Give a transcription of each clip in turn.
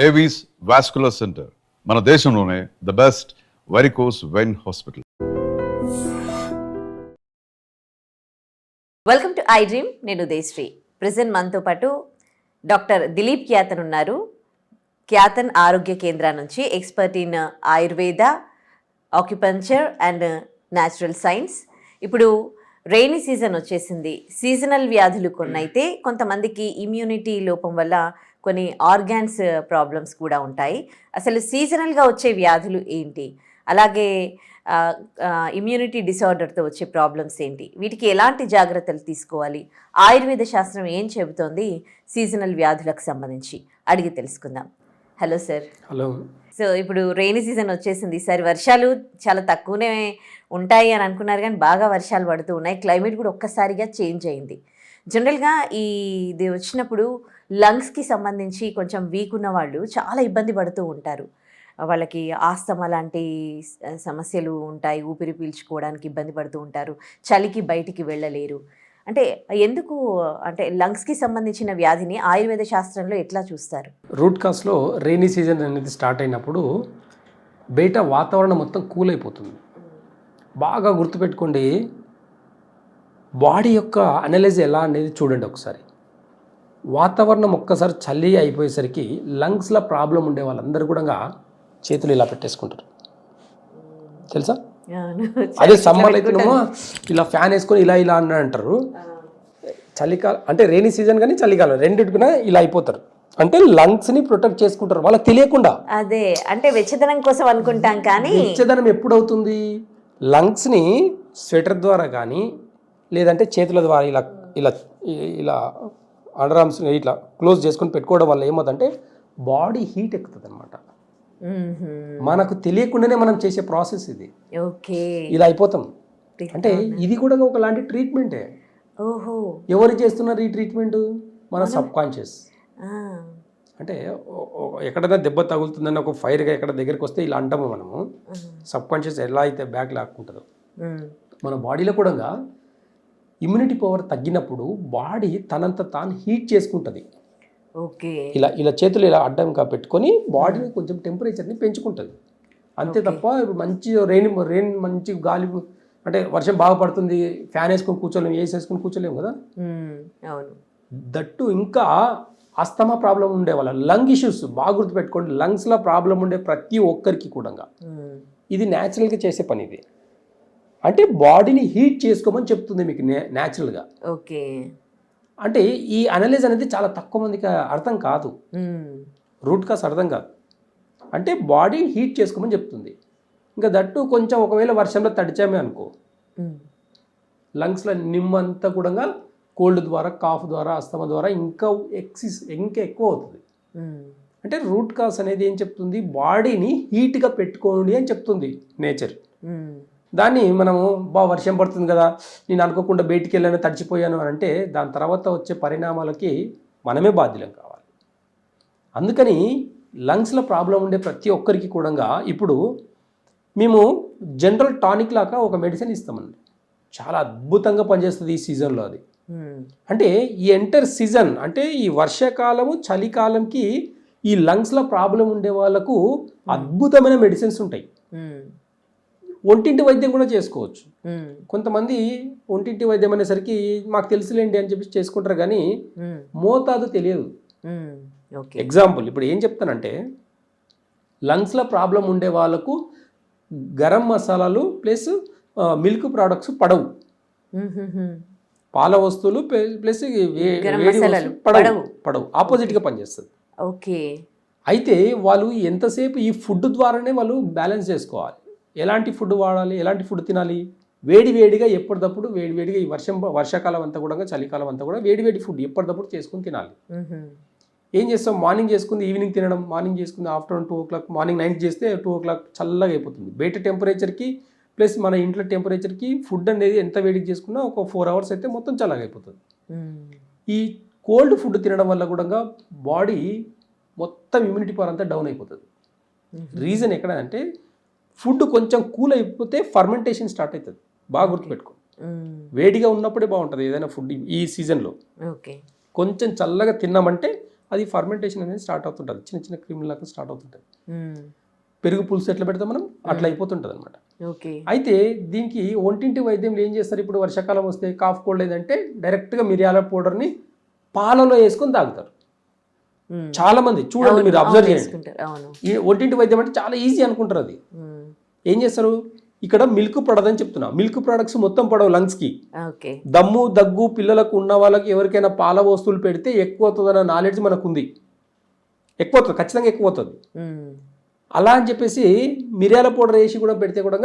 Avis vascular centre మన దేశంలోనే the best varicose vein hospital. Welcome to I dream. నేను దేశ్రీ. Present మనతో పాటు డాక్టర్ దిలీప్ క్యాతన్ ఉన్నారు. క్యాతన్ ఆరోగ్య కేంద్రం నుంచి expert in Ayurveda, acupuncture and natural science. ఇప్పుడు రెయినీ సీజన్ వచ్చేసింది. సీజనల్ వ్యాధులు కొన్ని అయితే కొంతమందికి ఇమ్యూనిటీ లోపం వల్ల కొన్ని ఆర్గాన్స్ ప్రాబ్లమ్స్ కూడా ఉంటాయి. అసలు సీజనల్గా వచ్చే వ్యాధులు ఏంటి, అలాగే ఇమ్యూనిటీ డిసార్డర్తో వచ్చే ప్రాబ్లమ్స్ ఏంటి, వీటికి ఎలాంటి జాగ్రత్తలు తీసుకోవాలి, ఆయుర్వేద శాస్త్రం ఏం చెబుతోంది సీజనల్ వ్యాధులకు సంబంధించి అడిగి తెలుసుకుందాం. Hello sir. హలో. సో ఇప్పుడు రెయినీ సీజన్ వచ్చేసింది. ఈసారి వర్షాలు చాలా తక్కువనే ఉంటాయి అని అనుకున్నారు, కానీ బాగా వర్షాలు పడుతూ ఉన్నాయి. క్లైమేట్ కూడా ఒక్కసారిగా చేంజ్ అయింది. జనరల్గా ఇది వచ్చినప్పుడు లంగ్స్కి సంబంధించి కొంచెం వీక్ ఉన్న వాళ్ళు చాలా ఇబ్బంది పడుతూ ఉంటారు. వాళ్ళకి ఆస్తమా లాంటి సమస్యలు ఉంటాయి, ఊపిరి పీల్చుకోవడానికి ఇబ్బంది పడుతూ ఉంటారు, చలికి బయటికి వెళ్ళలేరు. అంటే ఎందుకు, అంటే లంగ్స్కి సంబంధించిన వ్యాధిని ఆయుర్వేద శాస్త్రంలో ఎట్లా చూస్తారు? రూట్ కాస్లో రెయినీ సీజన్ అనేది స్టార్ట్ అయినప్పుడు బయట వాతావరణం మొత్తం కూల్ అయిపోతుంది. బాగా గుర్తుపెట్టుకోండి, బాడీ యొక్క అనలైజ్ ఎలా అనేది చూడండి ఒకసారి. వాతావరణం ఒక్కసారి చలి అయిపోయేసరికి లంగ్స్లో ప్రాబ్లం ఉండే వాళ్ళందరూ కూడా చేతులు ఇలా పెట్టేసుకుంటారు, తెలుసా? అదే సమ్మర్ అయితేనేమో ఇలా ఫ్యాన్ వేసుకొని ఇలా ఇలా అని అంటారు. చలికాలం అంటే రెయినీ సీజన్ కానీ చలికాలం రెండింటికి ఇలా అయిపోతారు. అంటే లంగ్స్ని ప్రొటెక్ట్ చేసుకుంటారు వాళ్ళకి తెలియకుండా. అదే అంటే వెచ్చదనం కోసం అనుకుంటాం, కానీ వెచ్చదనం ఎప్పుడవుతుంది? లంగ్స్ని స్వెటర్ ద్వారా కానీ లేదంటే చేతుల ద్వారా ఇలా ఇలా ఇలా అండర్ ఆర్మ్స్ ఇట్లా క్లోజ్ చేసుకొని పెట్టుకోవడం వల్ల ఏమవుతుందంటే బాడీ హీట్ ఎక్కుతుంది అనమాట. మనకు తెలియకుండానే మనం చేసే ప్రాసెస్ ఇది. ఓకే, ఇలా అయిపోతాం. అంటే ఇది కూడా ఒకలాంటి ట్రీట్మెంటే. ఓహో, ఎవరు చేస్తున్నారు ఈ ట్రీట్మెంట్? మన సబ్ కాన్షియస్. అంటే ఎక్కడైనా దెబ్బ తగులుతుందని ఒక ఫైర్గా ఎక్కడ దగ్గరికి వస్తే ఇలా అంటాము మనము. సబ్ కాన్షియస్ ఎలా అయితే బ్యాక్ లాక్కుంటుందో మన బాడీలో కూడా ఇమ్యూనిటీ పవర్ తగ్గినప్పుడు బాడీ తనంత తాను హీట్ చేసుకుంటుంది. ఓకే, ఇలా ఇలా చేతులు ఇలా అడ్డంగా పెట్టుకొని బాడీని కొంచెం టెంపరేచర్ని పెంచుకుంటుంది. అంతే తప్ప ఇప్పుడు మంచి రెయిన్ మంచి గాలి అంటే వర్షం బాగా పడుతుంది, ఫ్యాన్ వేసుకొని కూర్చోలేము, ఏసీ వేసుకొని కూర్చోలేము కదా. అవును. దట్టు ఇంకా ఆస్తమా ప్రాబ్లం ఉండే వాళ్ళ లంగ్ ఇష్యూస్ బాగా గుర్తుపెట్టుకోండి. లంగ్స్లో ప్రాబ్లం ఉండే ప్రతి ఒక్కరికి కూడా ఇది న్యాచురల్గా చేసే పని. ఇది అంటే బాడీని హీట్ చేసుకోమని చెప్తుంది మీకు న్యాచురల్గా. ఓకే, అంటే ఈ అనలైజ్ అనేది చాలా తక్కువ మందికి అర్థం కాదు, రూట్ కాస్ అర్థం కాదు. అంటే బాడీని హీట్ చేసుకోమని చెప్తుంది. ఇంకా దట్టు కొంచెం ఒకవేళ వర్షంలో తడిచామే అనుకో, లంగ్స్లో నిమ్మంతా కూడా కోల్డ్ ద్వారా, కాఫ్ ద్వారా, అస్తమా ద్వారా ఇంకా ఎక్కువ అవుతుంది. అంటే రూట్ కాస్ అనేది ఏం చెప్తుంది? బాడీని హీట్గా పెట్టుకోండి అని చెప్తుంది నేచర్. దాన్ని మనము వర్షం పడుతుంది కదా, నేను అనుకోకుండా బయటికి వెళ్ళాను, తడిచిపోయాను అని అంటే దాని తర్వాత వచ్చే పరిణామాలకి మనమే బాధ్యులం కావాలి. అందుకని లంగ్స్లో ప్రాబ్లం ఉండే ప్రతి ఒక్కరికి కూడా ఇప్పుడు మేము జనరల్ టానిక్ లాగా ఒక మెడిసిన్ ఇస్తామండి. చాలా అద్భుతంగా పనిచేస్తుంది ఈ సీజన్లో అది. అంటే ఈ ఎంటర్ సీజన్ అంటే ఈ వర్షాకాలము చలికాలంకి ఈ లంగ్స్లో ప్రాబ్లం ఉండే వాళ్ళకు అద్భుతమైన మెడిసిన్స్ ఉంటాయి. ఒంటింటి వైద్యం కూడా చేసుకోవచ్చు. కొంతమంది ఒంటింటి వైద్యం అనేసరికి మాకు తెలుసులేండి అని చెప్పి చేసుకుంటారు, కానీ మోతాదు తెలియదు. ఎగ్జాంపుల్ ఇప్పుడు ఏం చెప్తానంటే, లంగ్స్లో ప్రాబ్లం ఉండే వాళ్ళకు గరం మసాలాలు ప్లస్ మిల్క్ ప్రోడక్ట్స్ పడవు, పాల వస్తువులు ప్లస్ పడవు, ఆపోజిట్గా పనిచేస్తుంది. ఓకే, అయితే వాళ్ళు ఎంతసేపు ఈ ఫుడ్ ద్వారానే వాళ్ళు బ్యాలెన్స్ చేసుకోవాలి. ఎలాంటి ఫుడ్ వాడాలి, ఎలాంటి ఫుడ్ తినాలి, వేడివేడిగా ఎప్పటికప్పుడు వేడివేడిగా ఈ వర్షాకాలం అంతా కూడా చలికాలం అంతా కూడా వేడివేడి ఫుడ్ ఎప్పటికప్పుడు చేసుకుని తినాలి. ఏం చేస్తాం? మార్నింగ్ చేసుకుంది ఈవినింగ్ తినడం, మార్నింగ్ చేసుకుంది ఆఫ్టర్నూన్ 2 o'clock, మార్నింగ్ 9 చేస్తే 2 o'clock చల్లగా అయిపోతుంది. బయట టెంపరేచర్కి ప్లస్ మన ఇంట్లో టెంపరేచర్కి ఫుడ్ అనేది ఎంత వేడికి చేసుకున్నా ఒక 4 hours అయితే మొత్తం చల్లగా అయిపోతుంది. ఈ కోల్డ్ ఫుడ్ తినడం వల్ల కూడా బాడీ మొత్తం ఇమ్యూనిటీ పవర్ అంతా డౌన్ అయిపోతుంది. రీజన్ ఎక్కడ అంటే ఫుడ్ కొంచెం కూల్ అయిపోతే ఫర్మెంటేషన్ స్టార్ట్ అవుతుంది. బాగా గుర్తుపెట్టుకో, వేడిగా ఉన్నప్పుడే బాగుంటుంది ఏదైనా ఫుడ్. ఈ సీజన్లో కొంచెం చల్లగా తిన్నామంటే అది ఫర్మెంటేషన్ అనేది స్టార్ట్ అవుతుంటుంది, చిన్న చిన్న క్రిములకు స్టార్ట్ అవుతుంటుంది. మ్మ్. పెరుగు పులుసు ఎట్లా పెడతాం మనం అట్లా అయిపోతుంటుంది అనమాట. ఓకే. అయితే దీనికి ఒంటింటి వైద్యంలో ఏం చేస్తారు, ఇప్పుడు వర్షాకాలం వస్తే కాఫ్ కోల్డ్ ఏదంటే డైరెక్ట్గా మిరియాల పౌడర్ని పాలలో వేసుకొని తాగుతారు. మ్మ్. చాలా మంది చూడండి, మీరు అబ్జర్వ్ చేయండి. వేసుకుంటారు. అవును. ఈ ఒంటింటి వైద్యం అంటే చాలా ఈజీ అనుకుంటారు. అది మ్మ్. ఏం చేస్తారు, ఇక్కడ మిల్క్ పడదని చెప్తున్నా, మిల్క్ ప్రొడక్ట్స్ మొత్తం పడవు లంగ్స్కి. ఓకే. దమ్ము దగ్గు పిల్లలకు ఉన్న వాళ్ళకి ఎవరికైనా పాల వస్తువులు పెడితే ఎక్కువ అవుతుందన్న నాలెడ్జ్ మనకు ఉంది. ఎక్కువ అవుతుంది, ఖచ్చితంగా ఎక్కువ అవుతుంది. మ్మ్. అలా అని చెప్పేసి మిరియాల పౌడర్ వేసి కూడా పెడితే కూడా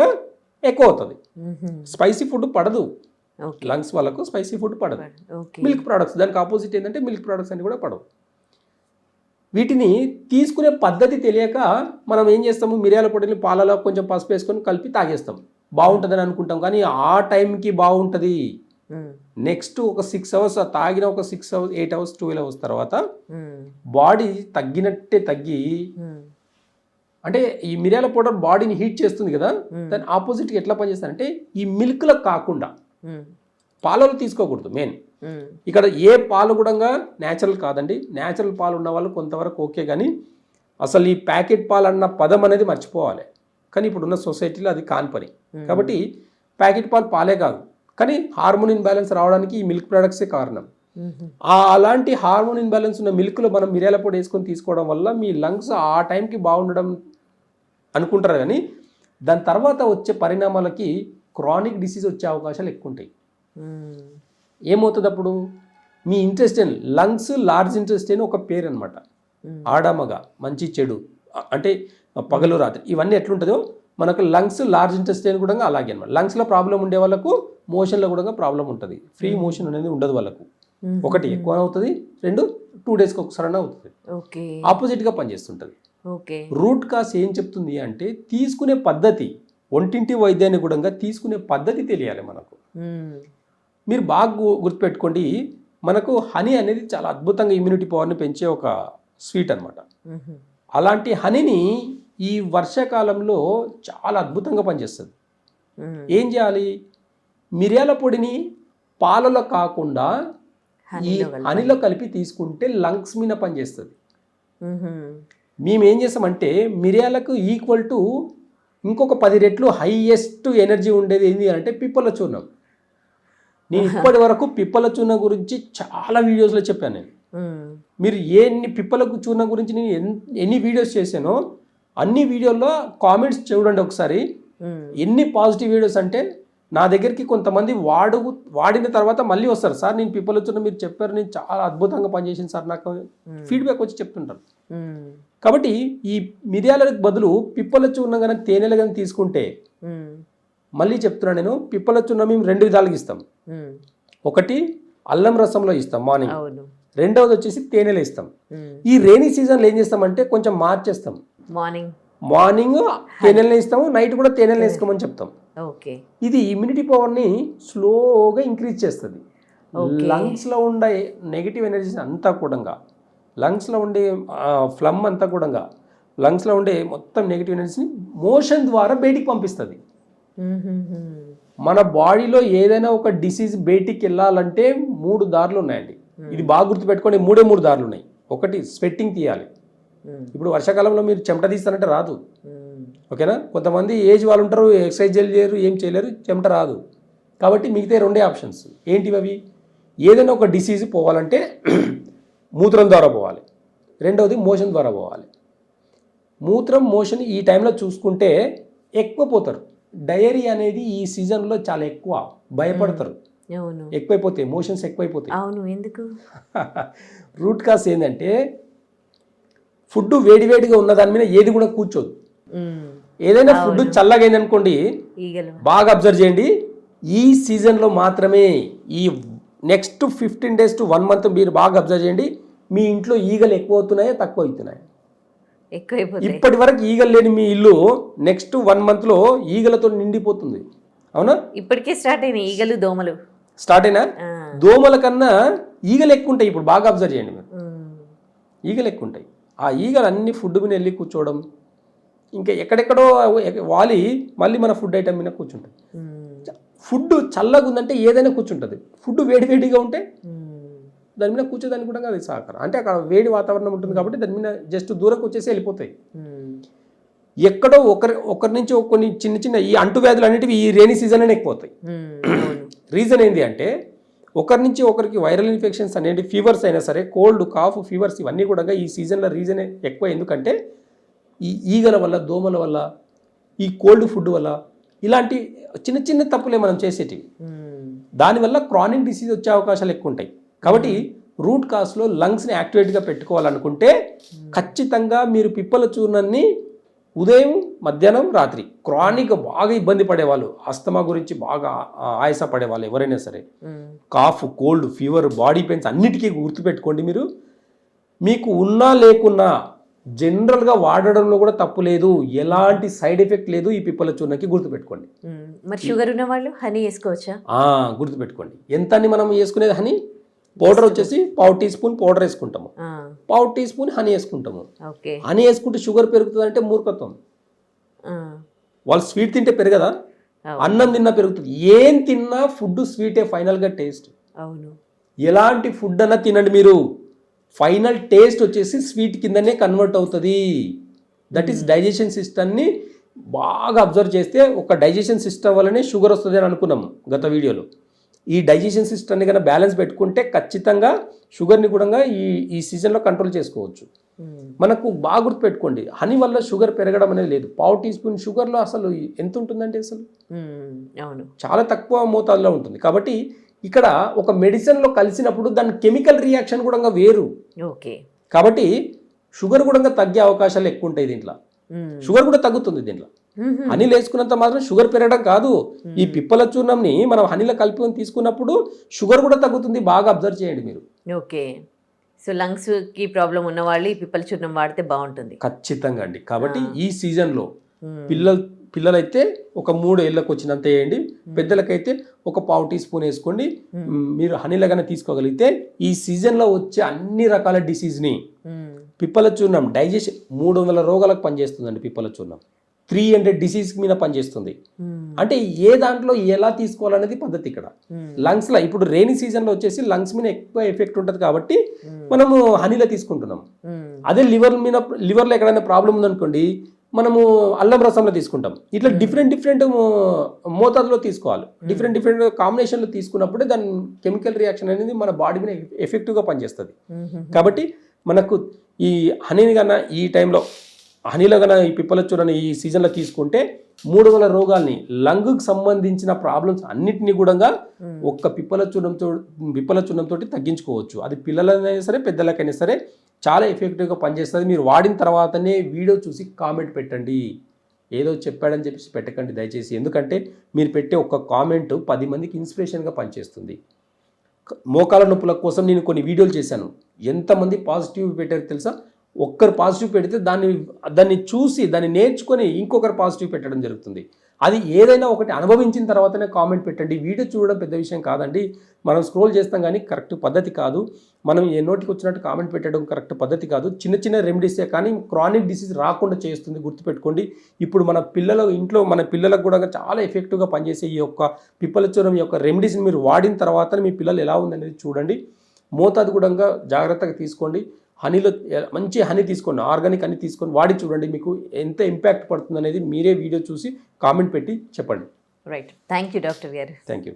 ఎక్కువ అవుతుంది. మ్మ్. స్పైసీ ఫుడ్ పడదు ఓకే. లంగ్స్ వాళ్ళకు, స్పైసీ ఫుడ్ పడదు. ఓకే. మిల్క్ ప్రోడక్ట్స్ దానికి ఆపోజిట్ ఏంటంటే మిల్క్ ప్రోడక్ట్స్ అన్ని కూడా పడవు. వీటిని తీసుకునే పద్ధతి తెలియక మనం ఏం చేస్తాము, మిరియాల పొడిని పాలలో కొంచెం పసుపు వేసుకొని కలిపి తాగేస్తాం, బాగుంటుందని అనుకుంటాం. కానీ ఆ టైంకి బాగుంటుంది. మ్మ్. నెక్స్ట్ ఒక 6 అవర్స్ తాగిన ఒక 6 అవర్స్ 8 అవర్స్ 12 అవర్స్ తర్వాత మ్మ్. బాడీ తగ్గినట్టే తగ్గి, మ్మ్. అంటే ఈ మిరియాల పౌడర్ బాడీని హీట్ చేస్తుంది కదా, దాని ఆపోజిట్గా ఎట్లా పనిచేస్తారంటే ఈ మిల్క్లో కాకుండా మ్మ్. పాలలో తీసుకోకూడదు. మెయిన్ మ్మ్. ఇక్కడ ఏ పాలు కూడా న్యాచురల్ కాదండి. న్యాచురల్ పాలు ఉన్న వాళ్ళు కొంతవరకు ఓకే, కానీ అసలు ఈ ప్యాకెట్ పాలు అన్న పదం అనేది మర్చిపోవాలి. కానీ ఇప్పుడున్న సొసైటీలో అది కాని పని. కాబట్టి ప్యాకెట్ పాలు పాలే కాదు, కానీ హార్మోన్ ఇన్బ్యాలెన్స్ రావడానికి ఈ మిల్క్ ప్రొడక్ట్సే కారణం. మ్మ్. అలాంటి హార్మోన్ ఇన్బ్యాలెన్స్ ఉన్న మిల్క్లో మనం మిరియాల పొడి వేసుకొని తీసుకోవడం వల్ల మీ లంగ్స్ ఆ టైంకి బాగుండడం అనుకుంటారు, కానీ దాని తర్వాత వచ్చే పరిణామాలకి క్రానిక్ డిసీజ్ వచ్చే అవకాశాలు ఎక్కువ ఉంటాయి. మ్మ్. ఏమవుతుంది అప్పుడు, మీ ఇంటెస్టైన్, లంగ్స్ లార్జ్ ఇంటెస్టైన్ ఒక పేరు అనమాట. ఆడమగ, మంచి చెడు, అంటే పగలు రాత్రి, ఇవన్నీ ఎట్లుంటుందో మనకు లంగ్స్ లార్జ్ ఇంటెస్టైన్ కూడా అలాగే అనమాట. లంగ్స్లో ప్రాబ్లం ఉండే వాళ్ళకు మోషన్లో కూడా ప్రాబ్లం ఉంటుంది. ఫ్రీ మోషన్ అనేది ఉండదు వాళ్ళకు. ఒకటి ఎక్కువ అవుతుంది, 2 డేస్కి ఒకసారి అవుతుంది. ఓకే. ఆపోజిట్గా పనిచేస్తుంటుంది. ఓకే. రూట్ కాస్ ఏం చెప్తుంది అంటే తీసుకునే పద్ధతి, ఒంటింటి వైద్యాన్ని కూడా తీసుకునే పద్ధతి తెలియాలి మనకు. మ్మ్. మీరు బాగా గుర్తుపెట్టుకోండి, మనకు హనీ అనేది చాలా అద్భుతంగా ఇమ్యూనిటీ పవర్ని పెంచే ఒక స్వీట్ అనమాట. మ్మ్. అలాంటి హనీని ఈ వర్షాకాలంలో చాలా అద్భుతంగా పనిచేస్తుంది. మ్మ్. ఏం ఏం చేయాలి, మిరియాల పొడిని పాలలో కాకుండా ఈ హనీలో కలిపి తీసుకుంటే లంగ్స్ మీద పనిచేస్తుంది. మ్మ్. మేము ఏం చేస్తామంటే మిరియాలకు ఈక్వల్ టు ఇంకొక 10 రెట్లు హైయెస్ట్ ఎనర్జీ ఉండేది ఏంటి అంటే పిప్పల చూర్ణం. నేను ఇప్పటి వరకు పిప్పల చూర్ణం గురించి చాలా వీడియోస్లో చెప్పాను నేను. మ్మ్. మీరు పిప్పలకు చూర్ణం గురించి నేను ఎన్ని వీడియోస్ చేశానో అన్ని వీడియోల్లో కామెంట్స్ చూడండి ఒకసారి. మ్మ్. ఎన్ని పాజిటివ్ వీడియోస్ అంటే, నా దగ్గరికి కొంతమంది వాడిన తర్వాత మళ్ళీ వస్తారు, సార్ నేను పిప్పల చూర్ణం మీరు చెప్పారు, నేను చాలా అద్భుతంగా పనిచేసింది సార్, నాకు ఫీడ్బ్యాక్ వచ్చి చెప్తుంటారు. మ్మ్. కాబట్టి ఈ మిరియాలకు బదులు పిప్పల చూర్ణం కానీ తేనెలు కానీ తీసుకుంటే, మ్మ్. మళ్ళీ చెప్తున్నాను నేను, పిప్పల చూర్ణం మేము 2 విధాలుగా ఇస్తాం. మ్మ్. ఒకటి అల్లం రసంలో ఇస్తాం మార్నింగ్, అవును. రెండవది వచ్చేసి తేనెలు ఇస్తాం. మ్మ్. ఈ రైనీ సీజన్లో ఏం చేస్తామంటే కొంచెం మార్చేస్తాం, మార్నింగ్ తేనెలను ఇస్తాము, నైట్ కూడా తేనెలను వేసుకోమని చెప్తాం. ఓకే. ఇది ఇమ్యూనిటీ పవర్ని స్లోగా ఇంక్రీజ్ చేస్తుంది. లంగ్స్లో ఉండే నెగిటివ్ ఎనర్జీస్ అంతా కూడా, లంగ్స్లో ఉండే ఫ్లమ్ అంతా కూడా, లంగ్స్లో ఉండే మొత్తం నెగిటివ్ ఎనర్జీని మోషన్ ద్వారా బయటికి పంపిస్తుంది. మన బాడీలో ఏదైనా ఒక డిసీజ్ బయటికి వెళ్ళాలంటే 3 దారులు ఉన్నాయండి. ఇది బాగా గుర్తుపెట్టుకోండి, 3 దారులు ఉన్నాయి. ఒకటి స్వెట్టింగ్ తీయాలి. ఇప్పుడు వర్షాకాలంలో మీరు చెమట తీస్తానంటే రాదు, ఓకేనా. కొంతమంది ఏజ్ వాళ్ళు ఉంటారు, ఎక్సర్సైజ్ చేయలేరు, ఏం చేయలేరు, చెమట రాదు. కాబట్టి మిగతా 2 ఆప్షన్స్ ఏంటివి అవి, ఏదైనా ఒక డిసీజ్ పోవాలంటే మూత్రం ద్వారా పోవాలి, రెండవది మోషన్ ద్వారా పోవాలి. మూత్రం మోషన్ ఈ టైంలో చూసుకుంటే ఎక్కువ పోతారు. డయేరీ అనేది ఈ సీజన్లో చాలా ఎక్కువ, భయపడతారు, ఎక్కువైపోతాయి, మోషన్స్ ఎక్కువైపోతాయి. అవును, ఎందుకు? రూట్ కాస్ ఏంటంటే ఫుడ్ వేడివేడిగా ఉన్న దాని మీద ఏది కూడా కూర్చోదు. ఏదైనా ఫుడ్ చల్లగా అయింది అనుకోండి, బాగా అబ్జర్వ్ చేయండి, ఈ సీజన్లో మాత్రమే, ఈ నెక్స్ట్ 15 days to 1 month మీరు బాగా అబ్జర్వ్ చేయండి, మీ ఇంట్లో ఈగలు ఎక్కువ అవుతున్నాయా తక్కువ అవుతున్నాయా? ఇప్పటి వరకు ఈగలు లేని మీ ఇల్లు నెక్స్ట్ 1 monthలో ఈగలతో నిండిపోతుంది. అవునా? ఇప్పటికే స్టార్ట్ అయిన ఈగలు, దోమలు స్టార్ట్ అయినా, దోమల కన్నా ఈగలు ఎక్కువ ఉంటాయి. ఇప్పుడు బాగా అబ్జర్వ్ చేయండి మీరు, ఈగలు ఎక్కువ ఉంటాయి. ఆ ఈగలు అన్ని ఫుడ్ మీద వెళ్ళి కూర్చోవడం, ఇంకా ఎక్కడెక్కడో వాలి మళ్ళీ మన ఫుడ్ ఐటమ్ మీద కూర్చుంటుంది. ఫుడ్ చల్లగా ఉందంటే ఏదైనా కూర్చుంటుంది, ఫుడ్ వేడివేడిగా ఉంటే దాని మీద కూర్చోదానికి కూడా అది సహకారం. అంటే అక్కడ వేడి వాతావరణం ఉంటుంది కాబట్టి దాని మీద జస్ట్ దూరకు వచ్చేసి వెళ్ళిపోతాయి. ఎక్కడో ఒకరి నుంచి కొన్ని చిన్న చిన్న ఈ అంటువ్యాధులు అనేటివి ఈ రేనీ సీజన్లోనే ఎక్కువ అవుతాయి. రీజన్ ఏంటి అంటే ఒకరి నుంచి ఒకరికి వైరల్ ఇన్ఫెక్షన్స్ అనేవి ఫీవర్స్ అయినా సరే, కోల్డ్, కాఫ్, ఫీవర్స్ ఇవన్నీ కూడా ఈ సీజన్లో రీజన్ ఎక్కువ. ఎందుకంటే ఈ ఈగల వల్ల, దోమల వల్ల, ఈ కోల్డ్ ఫుడ్ వల్ల, ఇలాంటి చిన్న చిన్న తప్పులే మనం చేసేటివి. దానివల్ల క్రానిక్ డిసీజ్ వచ్చే అవకాశాలు ఎక్కువ ఉంటాయి. కాబట్టి రూట్ కాస్లో లంగ్స్ని యాక్టివేట్గా పెట్టుకోవాలనుకుంటే ఖచ్చితంగా మీరు పిప్పల చూర్ణాన్ని ఉదయం, మధ్యాహ్నం, రాత్రి క్రానిక్ బాగా ఇబ్బంది పడేవాళ్ళు, ఆస్తమా గురించి బాగా ఆయాస పడేవాళ్ళు ఎవరైనా సరే, cough, cold, fever, body pains అన్నిటికీ గుర్తుపెట్టుకోండి. మీకు ఉన్నా లేకున్నా జనరల్గా వాడడంలో కూడా తప్పు లేదు, ఎలాంటి సైడ్ ఎఫెక్ట్ లేదు ఈ పిప్పల చూర్ణకి, గుర్తుపెట్టుకోండి. మరి షుగర్ ఉన్న వాళ్ళు హనీ వేసుకోవచ్చా? గుర్తుపెట్టుకోండి. ఎంత అని మనం వేసుకునేది హనీ పౌడర్ వచ్చేసి 1/4 టీ స్పూన్ పౌడర్ వేసుకుంటాము, 1/4 టీ స్పూన్ హనీ వేసుకుంటాము. హనీ వేసుకుంటే షుగర్ పెరుగుతుంది అంటే మూర్ఖత్వం. వాళ్ళు స్వీట్ తింటే పెరగదా? అన్నం తిన్నా పెరుగుతుంది. ఏం తిన్నా ఫుడ్ స్వీటే ఫైనల్గా టేస్ట్. ఎలాంటి ఫుడ్ అన్నా తినండి మీరు, ఫైనల్ టేస్ట్ వచ్చేసి స్వీట్ కిందనే కన్వర్ట్ అవుతుంది. దట్ ఈస్ డైజెషన్ సిస్టమ్ని బాగా అబ్జర్వ్ చేస్తే ఒక డైజెషన్ సిస్టమ్ వల్లనే షుగర్ వస్తుంది అని అనుకున్నాము గత వీడియోలో. ఈ డైజెషన్ సిస్టమ్ని కన్నా బ్యాలెన్స్ పెట్టుకుంటే ఖచ్చితంగా షుగర్ని కూడా ఈ సీజన్లో కంట్రోల్ చేసుకోవచ్చు. మనకు బాగా గుర్తుపెట్టుకోండి, హనీ వల్ల షుగర్ పెరగడం అనేది లేదు. 1/4 టీ స్పూన్ షుగర్లో అసలు ఎంత ఉంటుందంటే అసలు చాలా తక్కువ మోతాదులో ఉంటుంది. కాబట్టి ఇక్కడ ఒక మెడిసిన్లో కలిసినప్పుడు దాని కెమికల్ రియాక్షన్ కూడా వేరు. కాబట్టి షుగర్ కూడా తగ్గే అవకాశాలు ఎక్కువ ఉంటాయి దీంట్లో. షుగర్ కూడా తగ్గుతుంది దీంట్లో. హనీలు వేసుకున్నంత మాత్రం షుగర్ పెరగడం కాదు. ఈ పిప్పల చూర్ణంని మనం హనీలో కలుపుకొని తీసుకున్నప్పుడు షుగర్ కూడా తగ్గుతుంది. బాగా అబ్జర్వ్ చేయండి మీరు. ఓకే, సో లంగ్స్ కి ప్రాబ్లం ఉన్న వాళ్ళు ఈ పిప్పల చూర్ణం వాడితే బాగుంటుంది ఖచ్చితంగా అండి. కాబట్టి ఈ సీజన్లో పిల్లలైతే ఒక 3 ఏళ్ళకు వచ్చినంత వేయండి, పెద్దలకైతే ఒక 1/4 టీ స్పూన్ వేసుకోండి. మీరు హనీలగానే తీసుకోగలిగితే ఈ సీజన్లో వచ్చే అన్ని రకాల డిసీజ్ని పిప్పల చూర్ణం డైజెషన్ 300 రోగాలకు పనిచేస్తుందండి. పిప్పల చూర్ణం 300 డిసీజ్ మీద పనిచేస్తుంది. అంటే ఏ దాంట్లో ఎలా తీసుకోవాలనేది పద్ధతి ఇక్కడ. లంగ్స్ లో ఇప్పుడు రెయినీ సీజన్ లో వచ్చేసి లంగ్స్ మీద ఎక్కువ ఎఫెక్ట్ ఉంటుంది కాబట్టి మనము హనీలో తీసుకుంటున్నాం. అదే లివర్లో ఎక్కడైనా ప్రాబ్లం ఉందనుకోండి, మనము అల్లం రసంలో తీసుకుంటాం. ఇట్లా డిఫరెంట్ మోతాదులో తీసుకోవాలి. డిఫరెంట్ కాంబినేషన్లో తీసుకున్నప్పుడే దాని కెమికల్ రియాక్షన్ అనేది మన బాడీ మీద ఎఫెక్టివ్గా పనిచేస్తుంది. కాబట్టి మనకు ఈ హనీని కన్నా ఈ టైంలో హనీలో కన్నా ఈ పిప్పల చూర్ణాన్ని ఈ సీజన్లో తీసుకుంటే 300 రోగాల్ని, లంగ్కి సంబంధించిన ప్రాబ్లమ్స్ అన్నిటినీ కూడా ఒక్క పిప్పల చూర్ణంతో తగ్గించుకోవచ్చు. అది పిల్లలైనా సరే, పెద్దలకైనా సరే చాలా ఎఫెక్టివ్గా పనిచేస్తుంది. మీరు వాడిన తర్వాతనే వీడియో చూసి కామెంట్ పెట్టండి. ఏదో చెప్పాడని చెప్పేసి పెట్టకండి దయచేసి. ఎందుకంటే మీరు పెట్టే ఒక్క కామెంట్ 10 మందికి ఇన్స్పిరేషన్గా పనిచేస్తుంది. మోకాల నొప్పుల కోసం నేను కొన్ని వీడియోలు చేశాను. ఎంతమంది పాజిటివ్ పెట్టారు తెలుసా? ఒక్కరు పాజిటివ్ పెడితే దాన్ని చూసి దాన్ని నేర్చుకొని ఇంకొకరు పాజిటివ్ పెట్టడం జరుగుతుంది. అది ఏదైనా ఒకటి అనుభవించిన తర్వాతనే కామెంట్ పెట్టండి. వీడియో చూడడం పెద్ద విషయం కాదండి. మనం స్క్రోల్ చేస్తాం కానీ కరెక్ట్ పద్ధతి కాదు. మనం ఏ నోటికి వచ్చినట్టు కామెంట్ పెట్టడం కరెక్ట్ పద్ధతి కాదు. చిన్న రెమెడీసే కానీ క్రానిక్ డిసీజ్ రాకుండా చేస్తుంది, గుర్తుపెట్టుకోండి. ఇప్పుడు మన పిల్లలకు కూడా చాలా ఎఫెక్టివ్గా పనిచేసే ఈ యొక్క పిప్పల చూర్ణం యొక్క రెమెడీస్ని మీరు వాడిన తర్వాత మీ పిల్లలు ఎలా ఉందనేది చూడండి. మోతాదు కూడా జాగ్రత్తగా తీసుకోండి. హనీలో మంచి హనీ తీసుకోండి, ఆర్గానిక్ హనీ తీసుకొని వాడి చూడండి. మీకు ఎంత ఇంపాక్ట్ పడుతుంది అనేది మీరే వీడియో చూసి కామెంట్ పెట్టి చెప్పండి. రైట్, థ్యాంక్ యూ డాక్టర్ గారు. Thank you.